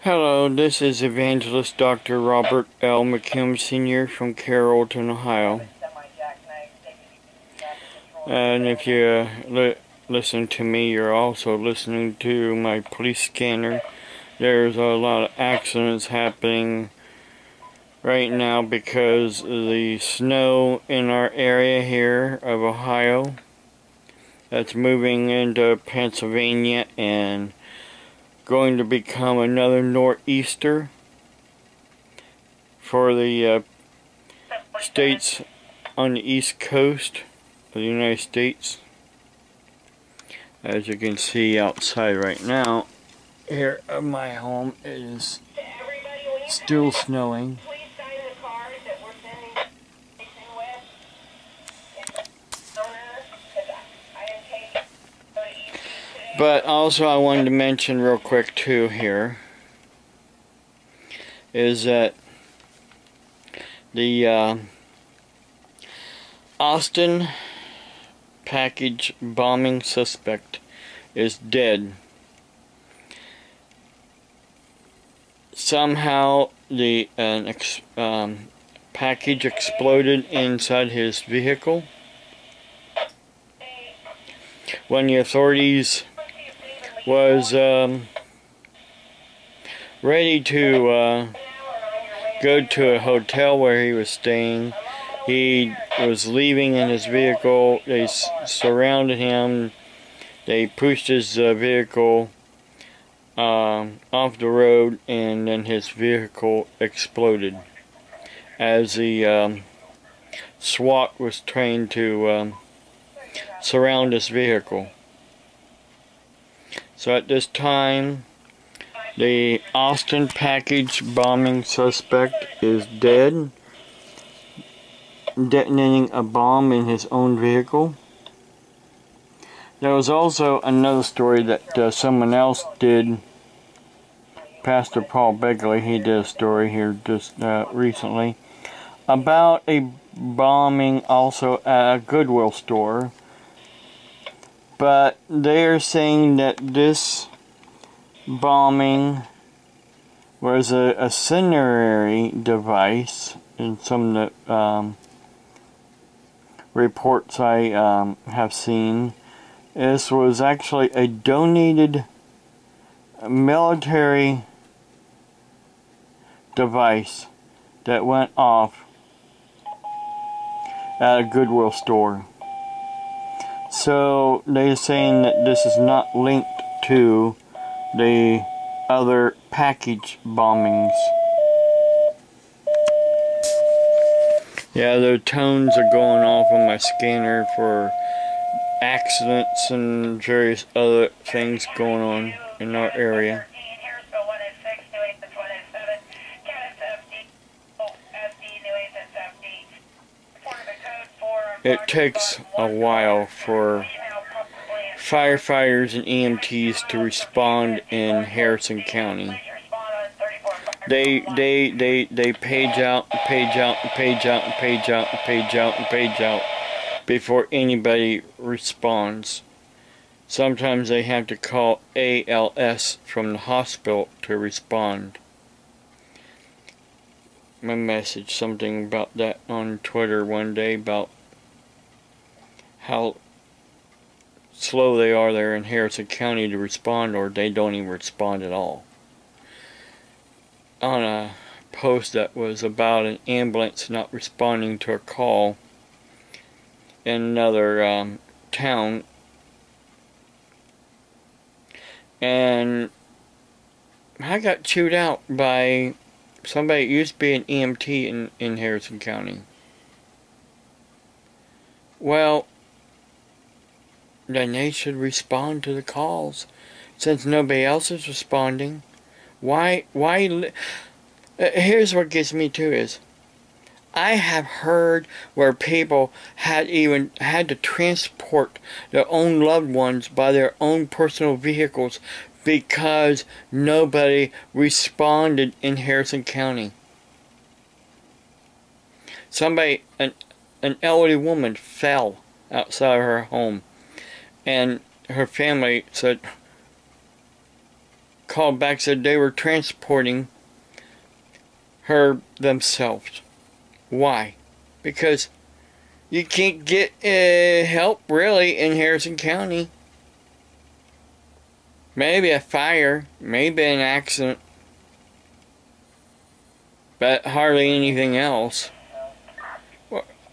Hello, this is Evangelist Dr. Robert L. McKim Sr. from Carrollton, Ohio. And if you listen to me, you're also listening to my police scanner. There's a lot of accidents happening right now because of the snow in our area here of Ohio. That's moving into Pennsylvania and going to become another nor'easter for the states on the east coast of the United States. As you can see outside right now here of my home, it is still snowing. But also I wanted to mention real quick too here is that the Austin package bombing suspect is dead. Somehow the package exploded inside his vehicle. When the authorities was ready to go to a hotel where he was staying, he was leaving in his vehicle. They surrounded him. They pushed his vehicle off the road, and then his vehicle exploded as the SWAT was trained to surround his vehicle. So at this time, the Austin package bombing suspect is dead, detonating a bomb in his own vehicle. There was also another story that someone else did. Pastor Paul Begley, he did a story here just recently about a bombing also at a Goodwill store. But they are saying that this bombing was a incendiary device in some of the reports I have seen. This was actually a donated military device that went off at a Goodwill store. So they're saying that this is not linked to the other package bombings. Yeah, the tones are going off on my scanner for accidents and various other things going on in our area. It takes a while for firefighters and EMTs to respond in Harrison County. They page out, page out, page out, page out, page out, page out before anybody responds. Sometimes they have to call ALS from the hospital to respond. My message, something about that on Twitter one day about how slow they are there in Harrison County to respond, or they don't even respond at all. On a post that was about an ambulance not responding to a call in another town, and I got chewed out by somebody that used to be an EMT in Harrison County. Well, then they should respond to the calls, since nobody else is responding. Why here's what gets me too is, I have heard where people had to transport their own loved ones by their own personal vehicles because nobody responded in Harrison County. Somebody, an elderly woman fell outside of her home, and her family said, called back, said they were transporting her themselves. Why? Because you can't get help really in Harrison County. Maybe a fire, maybe an accident, but hardly anything else.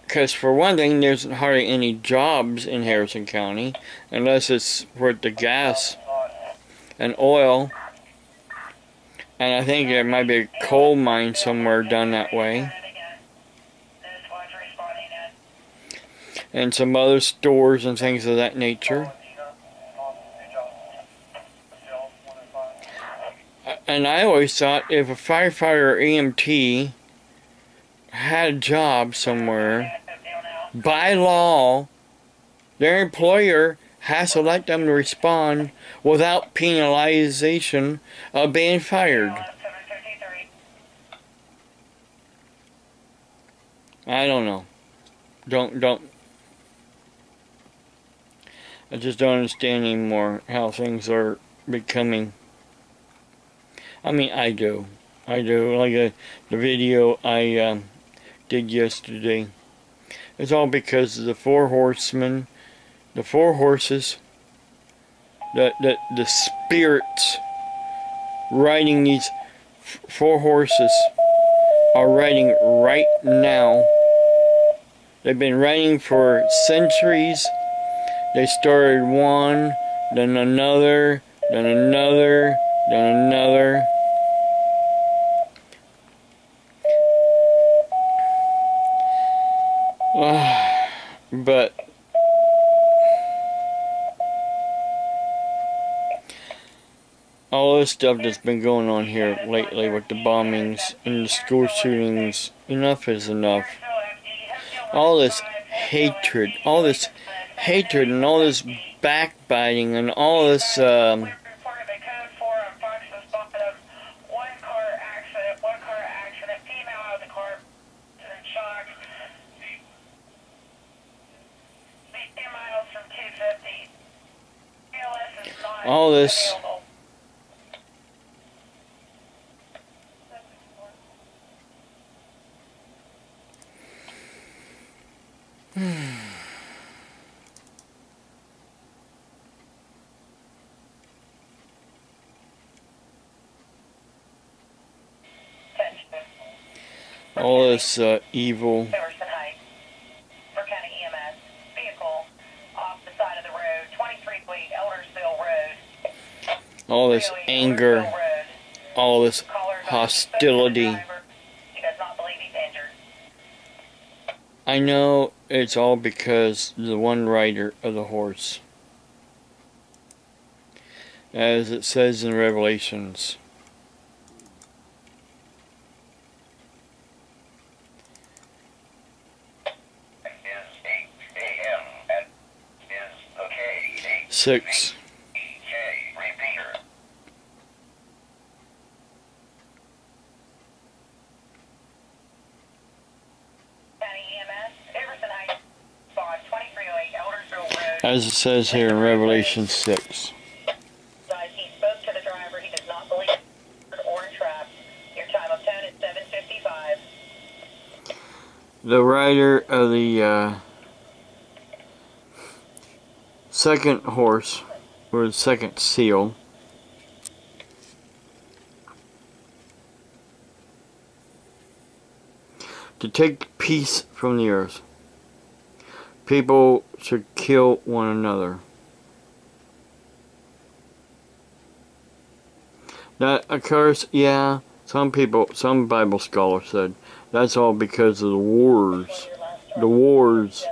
Because for one thing, there's hardly any jobs in Harrison County, unless it's for the gas and oil. And I think there might be a coal mine somewhere down that way. And some other stores and things of that nature. And I always thought if a firefighter or EMT had a job somewhere, by law, their employer has to let them respond without penalization of being fired. I don't know. Don't. I just don't understand anymore how things are becoming. I mean, I do. Like the video I did yesterday. It's all because of the four horsemen, the four horses, the spirits riding these four horses are riding right now. They've been riding for centuries. They started one, then another, then another, then another. But all this stuff that's been going on here lately with the bombings and the school shootings, enough is enough. All this hatred and all this backbiting and all this all this all this evil. All this anger, all this hostility. I know it's all because the one rider of the horse. As it says in Revelations. Six. As it says here in Revelation 6. He spoke to the driver. He does not believe or entrap. Your time of tone is 7:55. The rider of the second horse, or the second seal, to take peace from the earth. People should kill one another. That occurs, yeah, some Bible scholars said, that's all because of the wars. The wars.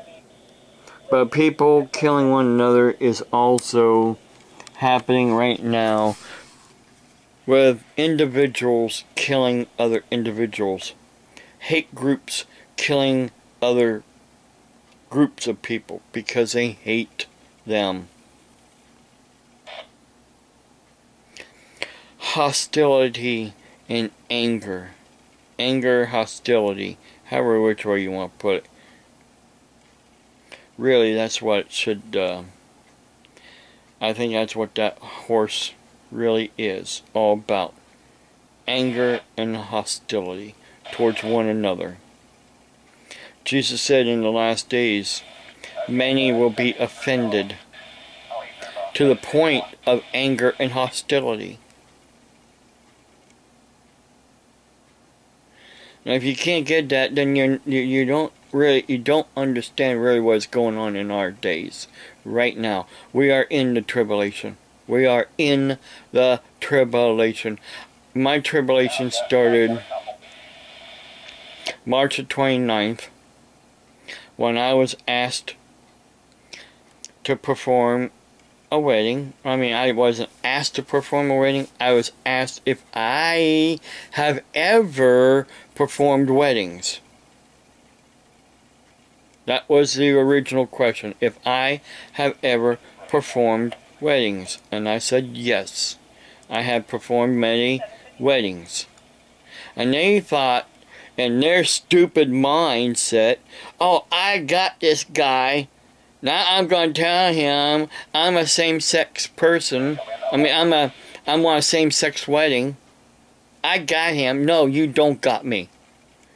But people killing one another is also happening right now with individuals killing other individuals. Hate groups killing other groups of people because they hate them. Hostility and anger. Anger, hostility. However, which way you want to put it. Really, that's what it should, I think that's what that horse really is all about. Anger and hostility towards one another. Jesus said in the last days, many will be offended to the point of anger and hostility. Now, if you can't get that, then you don't understand really what's going on in our days right now. We are in the tribulation. We are in the tribulation. My tribulation started March the 29th when I was asked to perform a wedding. I mean, I wasn't asked to perform a wedding. I was asked if I have ever performed weddings. That was the original question. If I have ever performed weddings. And I said yes. I have performed many weddings. And they thought, in their stupid mindset, oh, I got this guy. Now I'm going to tell him I'm a same-sex person. I mean, I want a same-sex wedding. I got him. No, you don't got me.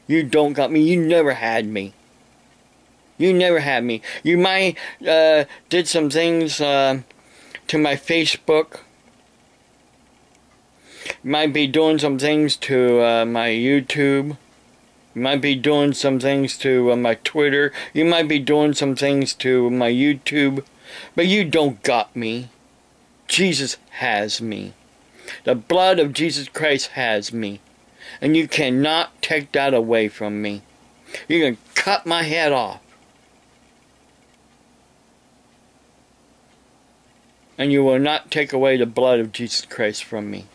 You don't got me. You never had me. You never had me. You might did some things to my Facebook. You might be doing some things to my YouTube. You might be doing some things to my Twitter. You might be doing some things to my YouTube. But you don't got me. Jesus has me. The blood of Jesus Christ has me. And you cannot take that away from me. You can cut my head off. And you will not take away the blood of Jesus Christ from me.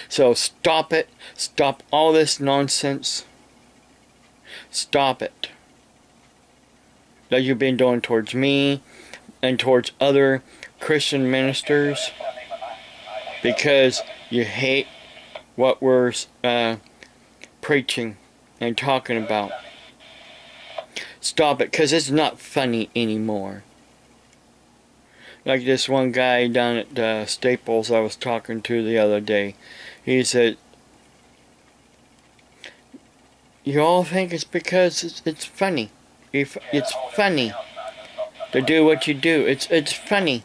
So stop it. Stop all this nonsense. Stop it. That you've been doing towards me and towards other Christian ministers. Because you hate what we're preaching and talking about. Stop it, because it's not funny anymore. Like this one guy down at Staples I was talking to the other day. He said, you all think it's because it's funny. It's funny to do what you do. It's funny.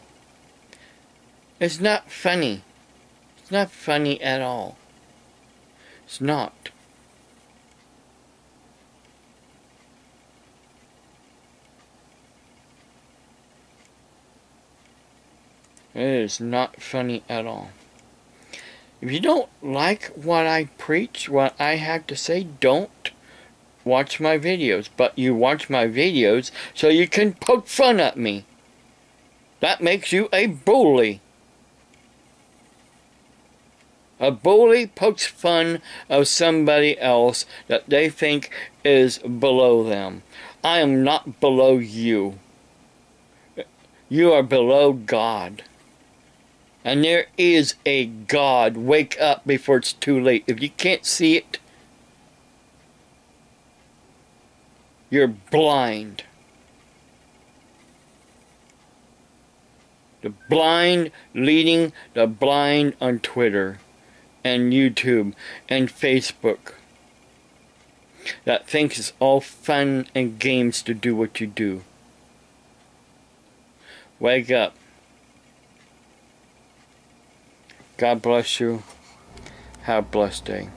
It's not funny. It's not funny at all. It's not. It is not funny at all. If you don't like what I preach, what I have to say, don't watch my videos. But you watch my videos so you can poke fun at me. That makes you a bully. A bully pokes fun of somebody else that they think is below them. I am not below you. You are below God. And there is a God. Wake up before it's too late. If you can't see it, you're blind. The blind leading the blind on Twitter and YouTube and Facebook. That thinks it's all fun and games to do what you do. Wake up. God bless you. Have a blessed day.